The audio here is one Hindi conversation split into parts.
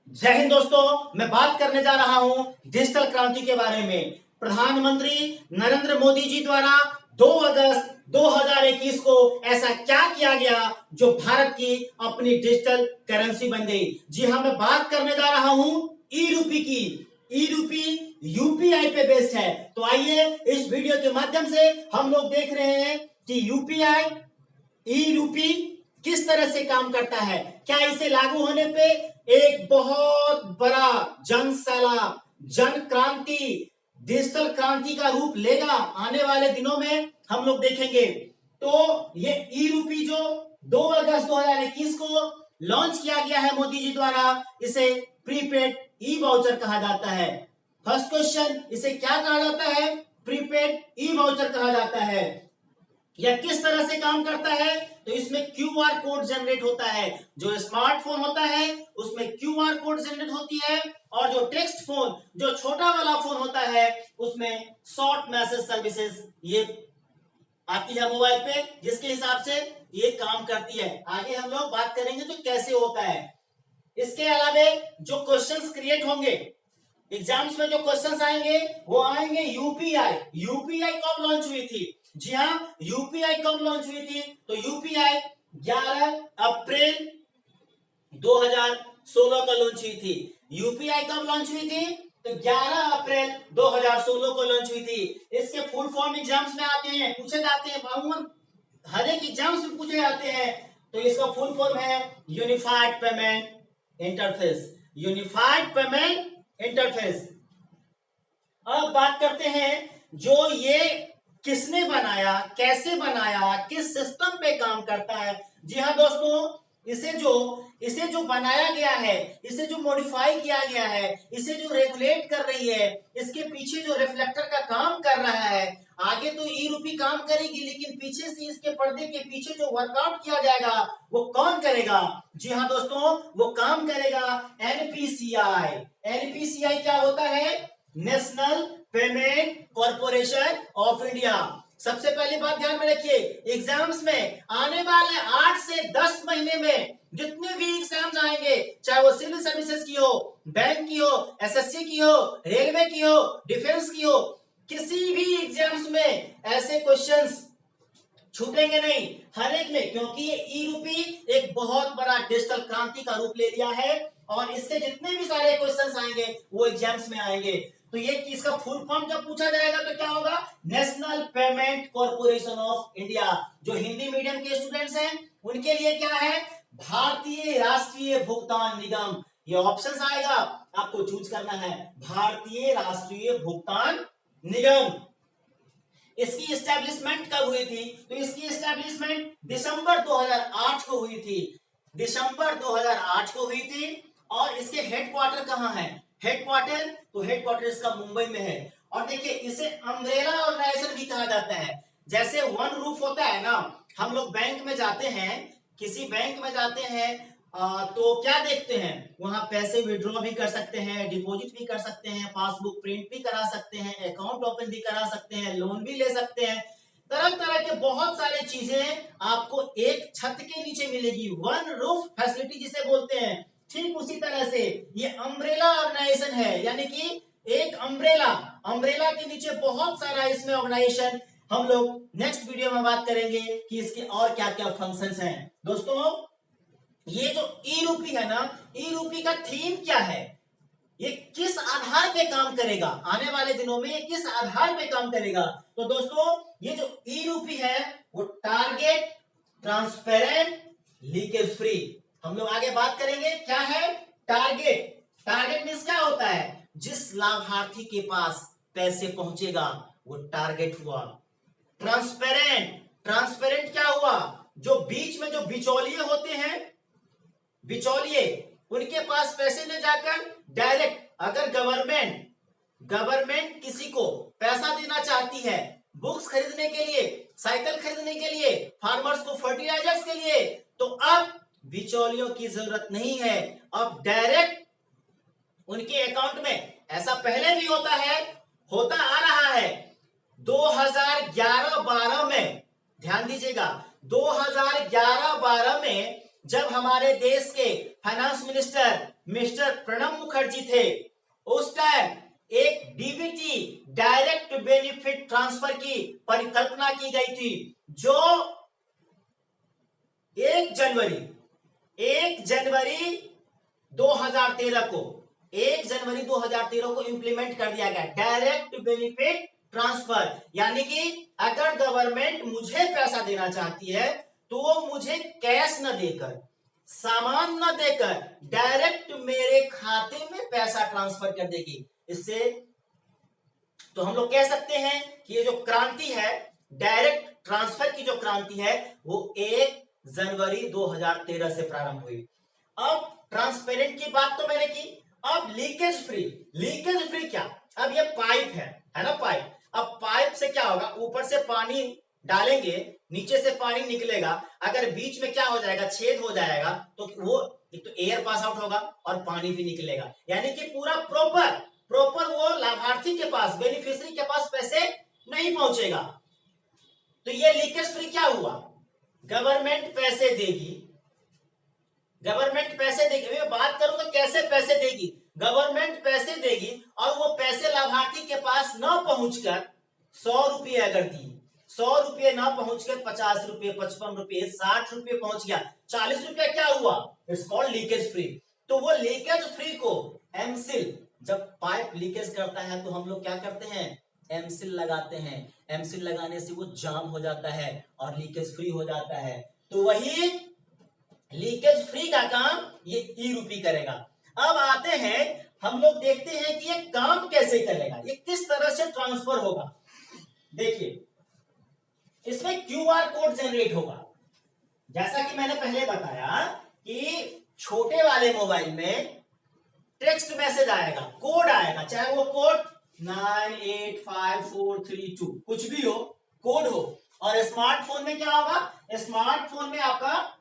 जय हिंद दोस्तों, मैं बात करने जा रहा हूं डिजिटल क्रांति के बारे में। प्रधानमंत्री नरेंद्र मोदी जी द्वारा 2 अगस्त 2021 को ऐसा क्या किया गया जो भारत की अपनी डिजिटल करेंसी बन गई। जी हां, मैं बात करने जा रहा हूं ई रूपी की। ई रूपी यूपीआई पे बेस्ड है। तो आइए इस वीडियो के माध्यम से हम लोग देख रहे हैं कि यूपीआई ई रूपी किस तरह से काम करता है। क्या इसे लागू होने पे एक बहुत बड़ा जन सैलाब, जन क्रांति, डिजिटल क्रांति का रूप लेगा आने वाले दिनों में, हम लोग देखेंगे। तो ये ई रूपी जो 2 अगस्त 2021 को लॉन्च किया गया है मोदी जी द्वारा, इसे प्रीपेड ई वाउचर कहा जाता है। फर्स्ट क्वेश्चन, इसे क्या कहा जाता है? प्रीपेड ई वाउचर कहा जाता है। यह किस तरह से काम करता है? तो इसमें क्यूआर कोड जनरेट होता है। जो स्मार्टफोन होता है उसमें क्यूआर कोड जनरेट होती है, और जो टेक्स्ट फोन, जो छोटा वाला फोन होता है, उसमें शॉर्ट मैसेज सर्विसेज ये आती है मोबाइल पे, जिसके हिसाब से ये काम करती है। आगे हम लोग बात करेंगे तो कैसे होता है। इसके अलावा जो क्वेश्चंस क्रिएट होंगे एग्जाम्स में, जो क्वेश्चंस आएंगे वो आएंगे यूपीआई। यूपीआई कब लॉन्च हुई थी? जी हाँ, यूपीआई कब लॉन्च हुई थी? तो यूपीआई 11 अप्रैल 2016 को लॉन्च हुई थी। यूपीआई कब लॉन्च हुई थी? तो 11 अप्रैल 2016 को लॉन्च हुई थी। इसके फुल फॉर्म एग्जाम्स में आते हैं, पूछे जाते हैं, अमूमन हर एक एग्जाम्स में पूछे जाते हैं। तो इसका फुल फॉर्म है unified payment interface. Unified payment interface. अब बात करते हैं जो ये किसने बनाया, कैसे बनाया, किस सिस्टम पे काम करता है। जी हाँ दोस्तों, इसे जो बनाया गया है, इसे जो मॉडिफाई किया गया है, इसे जो रेगुलेट कर रही है, इसके पीछे जो रिफ्लेक्टर का काम कर रहा है। आगे तो ई रूपी काम करेगी, लेकिन पीछे से इसके पर्दे के पीछे जो वर्कआउट किया जाएगा वो कौन करेगा? जी हाँ दोस्तों, वो काम करेगा एनपीसीआई। एनपीसीआई क्या होता है? National payment corporation of India. सबसे पहली बात ध्यान में रखिए, एग्जाम्स में आने वाले 8 से 10 महीने में जितने भी एग्जाम्स आएंगे, चाहे वो सिविल सर्विसेज की हो, बैंक की हो, एसएससी की हो, रेलवे की हो, डिफेंस की हो, किसी भी एग्जाम्स में ऐसे क्वेश्चंस छूटेंगे नहीं, हर एक में। क्योंकि ये ई रूपी एक बहुत बड़ा डिजिटल क्रांति का रूप ले लिया है, और इससे जितने भी सारे क्वेश्चंस आएंगे वो एग्जाम्स में आएंगे। तो ये इसका फुल फॉर्म जब पूछा जाएगा तो क्या होगा? National payment corporation of India. जो हिंदी मीडियम के स्टूडेंट्स हैं उनके लिए क्या है? भारतीय राष्ट्रीय भुगतान निगम। ये ऑप्शंस आएगा, आपको चूज करना है। भारतीय राष्ट्रीय भुगतान निगम। इसकी एस्टेब्लिशमेंट कब हुई थी? तो इसकी एस्टेब्लिशमेंट दिसंबर 2008 को हुई थी। दिसंबर 2008 को हुई थी। और इसके हेडक्वार्टर कहाँ है? हेडक्वार्टर इसका मुंबई में है। और देखिए, इसे अम्ब्रेला ऑर्गेनाइजेशन भी कहा जाता है। जैसे वन रूफ होता है ना, हम लोग बैंक में जाते हैं, किसी बैंक में जाते हैं, तो क्या देखते हैं? वहां पैसे विड्रॉ भी कर सकते हैं, डिपॉजिट भी कर सकते हैं, पासबुक प्रिंट भी करा सकते हैं, अकाउंट ओपन भी करा सकते हैं, लोन भी ले सकते हैं। तरह तरह के बहुत सारे चीजें आपको एक छत के नीचे मिलेगी। वन रूफ फैसिलिटी जिसे बोलते हैं। ठीक उसी तरह से ये अम्ब्रेला ऑर्गेनाइजेशन है, यानी कि एक अम्ब्रेला के नीचे बहुत सारा इसमें ऑर्गेनाइजेशन। हम लोग नेक्स्ट वीडियो में बात करेंगे कि इसके और क्या क्या फंक्शंस हैं। दोस्तों, ये जो ई रूपी है ना, ई रूपी का थीम क्या है? ये किस आधार पे काम करेगा आने वाले दिनों में? ये किस आधार पे काम करेगा? तो दोस्तों, ये जो ई रूपी है वो टारगेट, ट्रांसपेरेंट, लीकेज फ्री। हम लोग आगे बात करेंगे क्या है टारगेट। टारगेट मींस क्या होता है? जिस लाभार्थी के पास पैसे पहुंचेगा वो टारगेट हुआ। ट्रांसपेरेंट, ट्रांसपेरेंट क्या हुआ? जो बीच में जो बिचौलिए होते हैं, बिचौलिए, उनके पास पैसे ले जाकर डायरेक्ट, अगर गवर्नमेंट किसी को पैसा देना चाहती है, बुक्स खरीदने के लिए, साइकिल खरीदने के लिए, फार्मर्स को फर्टिलाइजर्स के लिए, तो अब बिचौलियों की जरूरत नहीं है। अब डायरेक्ट उनके अकाउंट में, ऐसा पहले भी होता है, होता आ रहा है। 2011-12 में, ध्यान दीजिएगा, 2011-12 में जब हमारे देश के finance minister mister Pranab Mukherjee थे, उस टाइम एक डीबीटी डायरेक्ट बेनिफिट ट्रांसफर की परिकल्पना की गई थी, जो 1 जनवरी 2013 को 1 जनवरी 2013 को इंप्लीमेंट कर दिया गया। डायरेक्ट बेनिफिट ट्रांसफर, यानी कि अगर गवर्नमेंट मुझे पैसा देना चाहती है तो वो मुझे कैश न देकर, सामान न देकर, डायरेक्ट मेरे खाते में पैसा ट्रांसफर कर देगी। इससे तो हम लोग कह सकते हैं कि ये जो क्रांति है, डायरेक्ट ट्रांसफर की जो क्रांति है, वो 1 जनवरी 2013 से प्रारंभ हुई। अब ट्रांसपेरेंट की बात तो मैंने की, अब लीकेज फ्री। लीकेज फ्री क्या? अब ये पाइप है ना, पाइप। अब पाइप से क्या होगा, ऊपर से पानी डालेंगे, नीचे से पानी निकलेगा, अगर बीच में क्या हो जाएगा, छेद हो जाएगा, तो वो एक तो एयर पास आउट होगा और पानी भी निकलेगा, यानी कि पूरा प्रॉपर वो लाभार्थी के पास, बेनिफिशियरी के पास पैसे नहीं पहुंचेगा। तो ये लीकेज फ्री क्या हुआ? गवर्नमेंट पैसे देगी, मैं बात करूं तो कैसे पैसे देगी। गवर्नमेंट पैसे देगी और वो पैसे लाभार्थी के पास न पहुंचकर 100 रुपये अगर दी, 100 रुपये ना पहुंचकर 50 रुपये, 55 रुपये, 60 रुपये पहुंच गया, 40 रुपया क्या हुआ? It's called leakage free. तो वो लीकेज फ्री को एमसिल, जब पाइप लीकेज करता है तो हम लोग क्या करते हैं, एमसिल लगाते हैं। एमसिल लगाने से वो जाम हो जाता है और लीकेज फ्री हो जाता है। तो वही लीकेज फ्री का काम ये ई रूपी करेगा। अब आते हैं, हम लोग देखते हैं कि ये काम कैसे करेगा, ये किस तरह से ट्रांसफर होगा। देखिए, इसमें क्यूआर कोड जनरेट होगा। जैसा कि मैंने पहले बताया कि छोटे वाले मोबाइल में टेक्स्ट मैसेज आएगा, कोड आएगा, चाहे वो कोड 985432 कुछ भी हो, कोड हो। और स्मार्टफोन में क्या होगा, स्मार्टफोन में आपका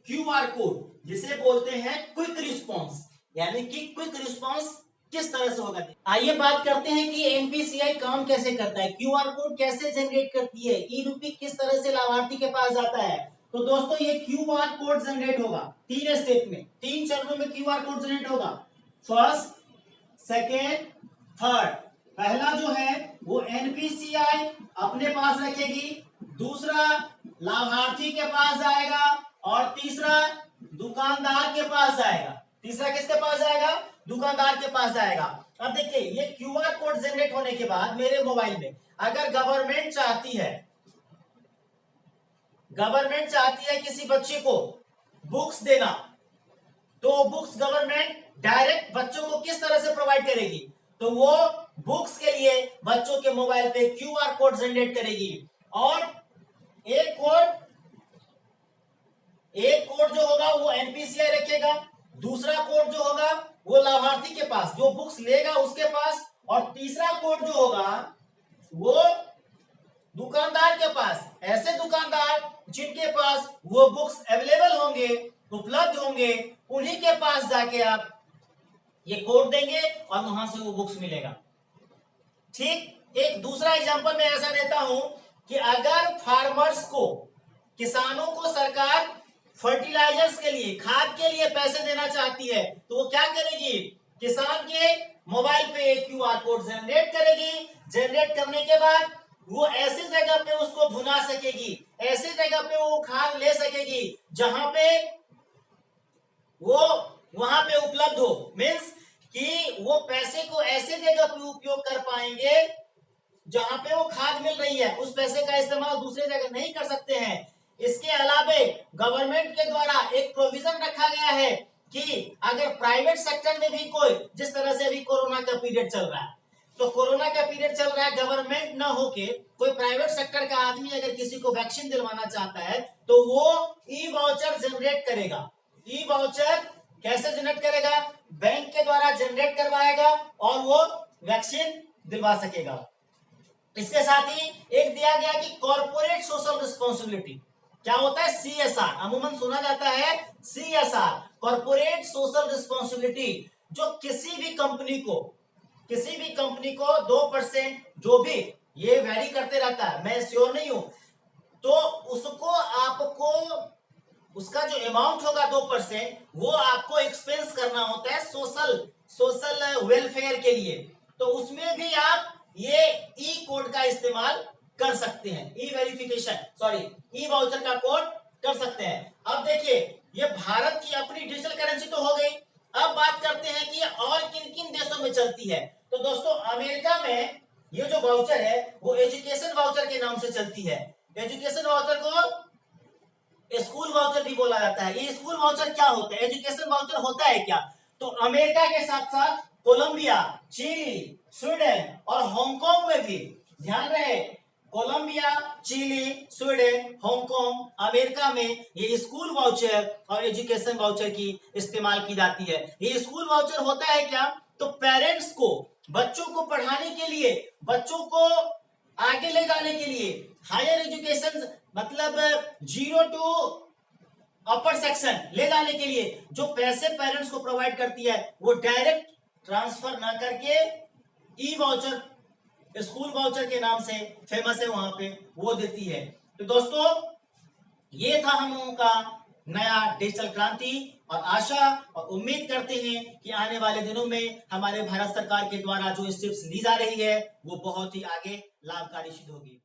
क्यूआर कोड, जिसे बोलते हैं क्विक रिस्पॉन्स, यानी कि क्विक रिस्पॉन्स किस तरह से होगा। आइए बात करते हैं कि एनपीसीआई काम कैसे करता है, क्यूआर कोड कैसे जनरेट करती है, ई रूपी किस तरह से लाभार्थी के पास जाता है। तो दोस्तों, ये क्यूआर कोड जनरेट होगा 3 स्टेप में, 3 चरणों में क्यूआर कोड जनरेट होगा। First, second, third. पहला जो है वो एनपीसीआई अपने पास रखेगी, दूसरा लाभार्थी के पास जाएगा, और तीसरा दुकानदार के पास जाएगा। तीसरा किसके पास जाएगा? दुकानदार के पास जाएगा। अब देखिए, ये क्यूआर कोड जनरेट होने के बाद मेरे मोबाइल में अगर गवर्नमेंट चाहती है किसी बच्चे को बुक्स देना, तो बुक्स गवर्नमेंट डायरेक्ट बच्चों को किस तरह से प्रोवाइड करेगी? तो वो बुक्स के लिए बच्चों के मोबाइल पे क्यूआर कोड जनरेट करेगी, और एक कोड जो होगा वो एनपीसीआई रखेगा, दूसरा कोड जो होगा वो लाभार्थी के पास, जो बुक्स लेगा उसके पास, और तीसरा कोड जो होगा वो दुकानदार के पास। ऐसे दुकानदार जिनके पास वो बुक्स अवेलेबल होंगे, उपलब्ध होंगे, उन्हीं के पास जाके आप ये कोड देंगे और वहां से वो बुक्स मिलेगा। ठीक, एक दूसरा एग्जांपल मैं ऐसा देता हूं कि अगर फार्मर्स को, किसानों को सरकार फर्टिलाइजर्स के लिए, खाद के लिए पैसे देना चाहती है, तो वो क्या करेगी? किसान के मोबाइल पे क्यूआर कोड जनरेट करेगी। जनरेट करने के बाद वो ऐसी जगह पे उसको भुना सकेगी, ऐसी जगह पे वो खाद ले सकेगी जहां पे वो वहां पे उपलब्ध हो। मीन्स कि वो पैसे को ऐसे जगह पे उपयोग कर पाएंगे जहां पे वो खाद मिल रही है, उस पैसे का इस्तेमाल दूसरे जगह नहीं कर सकते हैं। इसके अलावे गवर्नमेंट के द्वारा एक प्रोविजन रखा गया है कि अगर प्राइवेट सेक्टर में भी कोई, जिस तरह से अभी कोरोना का पीरियड चल रहा है, तो कोरोना का पीरियड चल रहा है, गवर्नमेंट ना होके कोई प्राइवेट सेक्टर का आदमी अगर किसी को वैक्सीन दिलवाना चाहता है तो वो ई वाउचर जनरेट करेगा। ई वाउचर कैसे जनरेट करेगा? बैंक के द्वारा जनरेट करवाएगा और वो वैक्सीन दिलवा सकेगा। इसके साथ ही एक दिया गया कि कॉर्पोरेट सोशल रिस्पॉन्सिबिलिटी क्या होता है? सीएसआर, अमूमन सुना जाता है सीएसआर, कॉर्पोरेट सोशल रिस्पॉन्सिबिलिटी, जो किसी भी कंपनी को 2%, जो भी ये वेरी करते रहता है, मैं श्योर नहीं हूं, तो उसको आपको उसका जो अमाउंट होगा 2% वो आपको एक्सपेंस करना होता है सोशल वेलफेयर के लिए। तो उसमें भी आप ये ई कोड का इस्तेमाल कर सकते हैं, ई वेरिफिकेशन सॉरी ई वाउचर का कोड कर सकते हैं। अब देखिए ये भारत की अपनी डिजिटल करेंसी तो हो गई। अब बात करते हैं कि और किन किन देशों में चलती है। तो दोस्तों अमेरिका में ये जो वाउचर है वो एजुकेशन वाउचर के नाम से चलती है। एजुकेशन वाउचर को स्कूल वाउचर भी बोला जाता है। ये स्कूल वाउचर क्या होता है, एजुकेशन वाउचर होता है क्या? तो अमेरिका के साथ साथ कोलंबिया, चिली, स्वीडन और हांगकांग में भी, ध्यान रहे, Colombia, Chile, Sweden, Hong Kong, America में ये स्कूल वाउचर और एजुकेशन वाउचर की इस्तेमाल की जाती है। ये स्कूल वाउचर होता है क्या? तो पेरेंट्स को बच्चों को पढ़ाने के लिए, बच्चों को आगे ले जाने के लिए, हायर एजुकेशन मतलब 0 टू अपर सेक्शन ले जाने के लिए जो पैसे पेरेंट्स को प्रोवाइड करती है वो डायरेक्ट ट्रांसफर ना करके ई वाउचर, स्कूल वाउचर के नाम से फेमस है वहां पे, वो देती है। तो दोस्तों ये था हम लोगों का नया डिजिटल क्रांति, और आशा और उम्मीद करते हैं कि आने वाले दिनों में हमारे भारत सरकार के द्वारा जो स्टेप्स ली जा रही है वो बहुत ही आगे लाभकारी सिद्ध होगी।